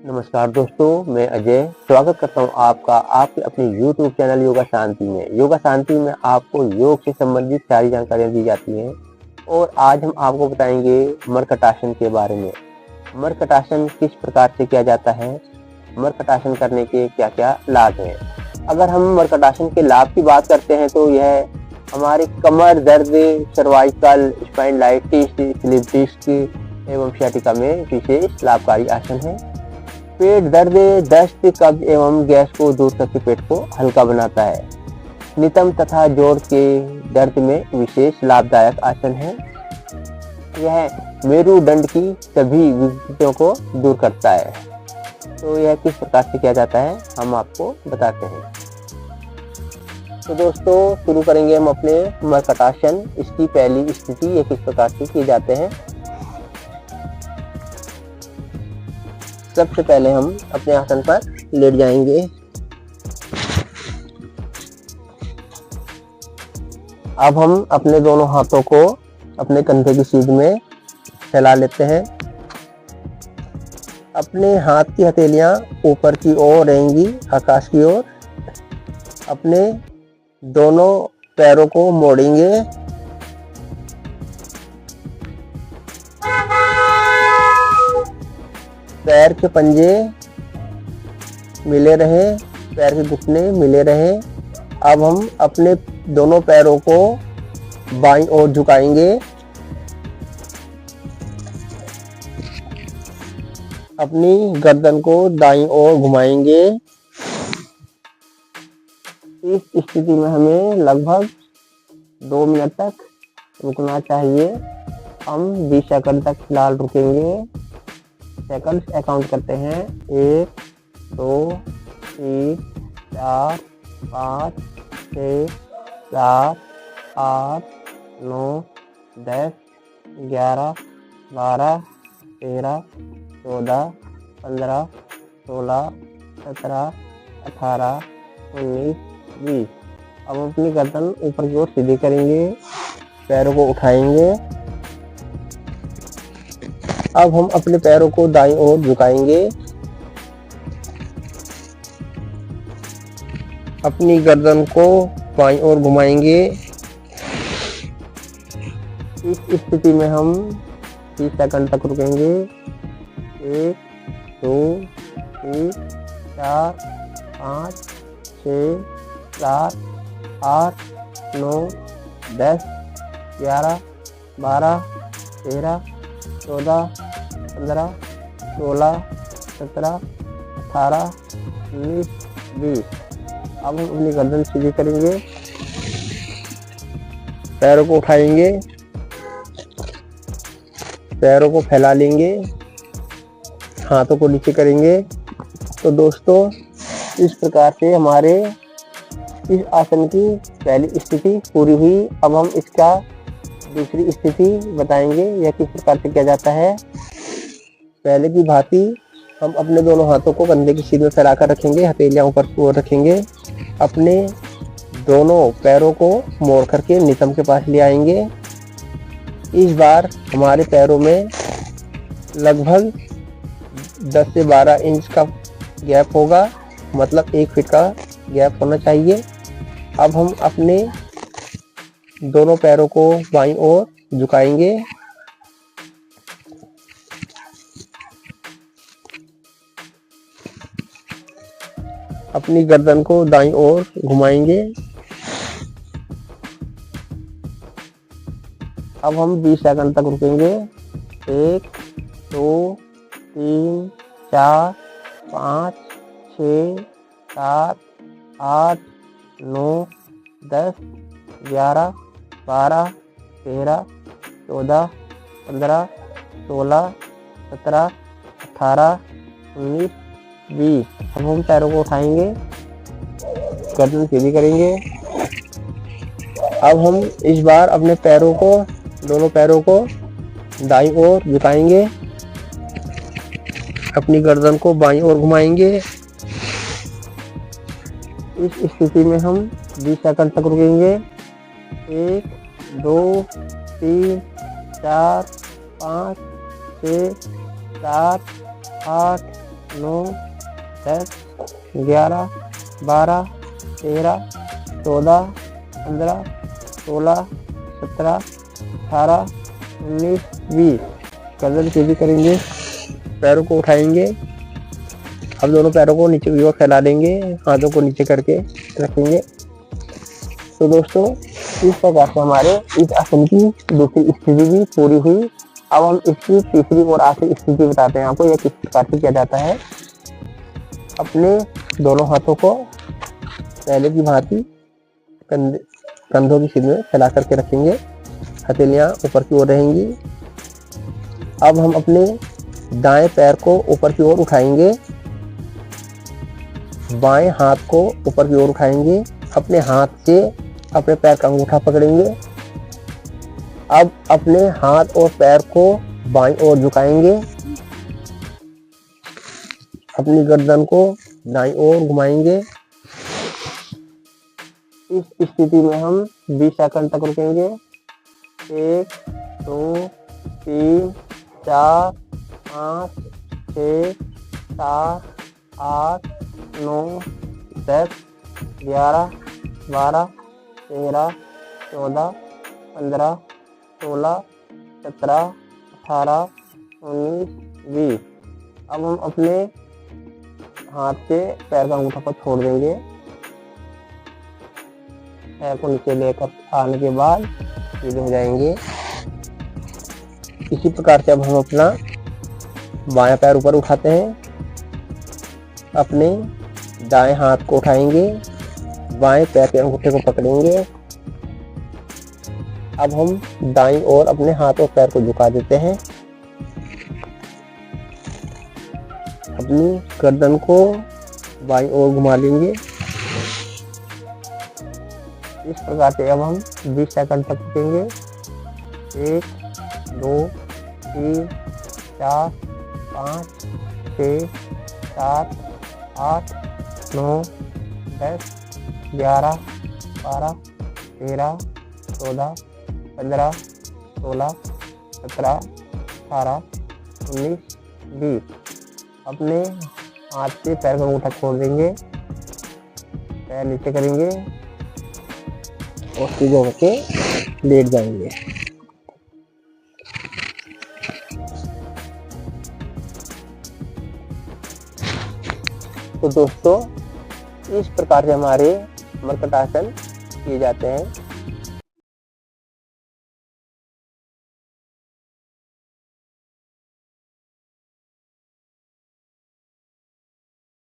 नमस्कार दोस्तों, मैं अजय स्वागत करता हूं आपका आपके अपने YouTube चैनल योगा शांति में। योगा शांति में आपको योग से संबंधित सारी जानकारियां दी जाती हैं और आज हम आपको बताएंगे मर्कटासन के बारे में। मर्कटासन किस प्रकार से किया जाता है, मर्कटासन करने के क्या-क्या लाभ हैं। अगर हम मर्कटासन के लाभ की बात करते हैं तो यह हमारे कमर दर्द, सर्वाइकल, स्पाइंडाइटिस, स्लिप डिस्क एवं सियाटिका में विशेष लाभकारी आसन है। पेट दर्द, दस्त, कब्ज एवं गैस को दूर करके पेट को हल्का बनाता है। नितंब तथा जोड़ के दर्द में विशेष लाभदायक आसन है। यह मेरुदंड की सभी विकृतियों को दूर करता है। तो यह किस प्रकार से किया जाता है हम आपको बताते हैं। तो दोस्तों शुरू करेंगे हम अपने मर्कटासन। इसकी पहली स्थिति ये किस प्रकार से किए जाते हैं। सबसे पहले हम अपने आसन पर लेट जाएंगे। अब हम अपने दोनों हाथों को अपने कंधे की सीध में फैला लेते हैं। अपने हाथ की हथेलियां ऊपर की ओर रहेंगी, आकाश की ओर। अपने दोनों पैरों को मोड़ेंगे। पैर के पंजे मिले रहें, पैर के घुटने मिले रहें। अब हम अपने दोनों पैरों को बाईं ओर झुकाएंगे। अपनी गर्दन को दाईं ओर घुमाएंगे। इस स्थिति में हमें लगभग 2 मिनट तक रुकना चाहिए। हम 20 सेकंड तक फिलहाल रुकेंगे। सेकंड्स काउंट करते हैं। 1, 2, 3, 4, 5, 6, 7, 8, 9, 10, 11, 12, 13, 14, 15, 16, 17, 18, 19, 20। अब हम अपनी गर्दन ऊपर की ओर सीधी करेंगे, पैरों को उठाएंगे। अब हम अपने पैरों को दाईं ओर झुकाएंगे। अपनी गर्दन को बाईं ओर घुमाएंगे। इस स्थिति में हम 30 सेकंड तक रुकेंगे। 1, 2, 3, 4, 5, 6, 7, 8, 9, 10, 11, 12, 13, 14, 15, 16, 17, 18, 19, 20। अब हम अपनी गर्दन सीधी करेंगे, पैरों को उठाएंगे, पैरों को फैला लेंगे, हाथों को नीचे करेंगे। तो दोस्तों इस प्रकार से हमारे इस आसन की पहली स्थिति पूरी हुई। अब हम इसका दूसरी स्थिति बताएंगे, यह किस प्रकार से किया जाता है। पहले की भांति हम अपने दोनों हाथों को कंधे की सीध में फैलाकर रखेंगे, हथेलियां ऊपर की ओर रखेंगे। अपने दोनों पैरों को मोड़ करके नितंब के पास ले आएंगे। इस बार हमारे पैरों में लगभग 10 से 12 इंच का गैप होगा, मतलब 1 फीट का गैप होना चाहिए। अब हम अपने दोनों पैरों को बाईं ओर झुकाएंगे। अपनी गर्दन को दाईं ओर घुमाएंगे। अब हम 20 सेकंड तक रुकेंगे। 1, 2, 3, 4, 5, 6, 7, 8, 9, 10, 11, 12, 13, 14, 15, 16, 17, 18, 19, 20। अब हम पैरों को उठाएंगे, गर्दन सीधी करेंगे। अब हम इस बार अपने पैरों को, दोनों पैरों को दाईं ओर झुकाएंगे। अपनी गर्दन को बाईं ओर घुमाएंगे। इस स्थिति में हम 20 सेकंड तक रुकेंगे। 1, 2, 3, 4, 5, 6, 7, 8, 9, 10, 11, 12, 13, 14, 15, 16, 17, 18, 19, 20। गर्दन सीधी करेंगे, पैरों को उठाएंगे। अब दोनों पैरों को नीचे की ओर फैला देंगे, हाथों को नीचे करके रखेंगे। तो दोस्तों इस प्रकार से हमारे इस आसन की दूसरी स्थिति भी पूरी हुई। अब हम इसकी तीसरी और आखिरी स्थिति बताते हैं आपको, यह किस प्रकार से किया जाता है। अपने दोनों हाथों को पहले की भांति कंधों की सीध में फैला करके रखेंगे, हथेलियां ऊपर की ओर रहेंगी। अब हम अपने दाएं पैर को ऊपर की ओर उठाएंगे, बाएं हाथ को ऊपर की ओर उठाएंगे, अपने हाथ से अपने पैर का अंगूठा पकड़ेंगे। अब अपने हाथ और पैर को बाईं ओर झुकाएंगे, अपनी गर्दन को दाईं ओर घुमाएंगे। इस स्थिति में हम 20 सेकंड तक रुकेंगे। 1, 2, 3, 4, 5, 6, 7, 8, 9, 10, 11, 12, 13, 14, 15, 16, 17, 18, 19, 20। अब हम अपने हाथ से पैर का अंगूठा को छोड़ देंगे। पैर को नीचे लेकर आने के बाद सीधे हो जाएंगे। इसी प्रकार से अब हम अपना बायां पैर ऊपर उठाते हैं, अपने दाएं हाथ को उठाएंगे, बाएं पैर के अंगूठे को पकड़ेंगे। अब हम दाईं ओर अपने हाथ और पैर को झुका देते हैं, अपनी गर्दन को बाईं ओर घुमा लेंगे। इस प्रकार से अब हम 20 सेकंड तक रुकेंगे। 1, 2, 3, 4, 5, 6, 7, 8, 9, 10, 11, 12, 13, 14, 15, 16, 17, 18, 19, 20। अपने हाथ से पैर का अंगूठा छोड़ देंगे, पैर नीचे करेंगे और सीधे होके लेट जाएंगे। तो दोस्तों इस प्रकार से हमारे मर्कटासन किए जाते हैं।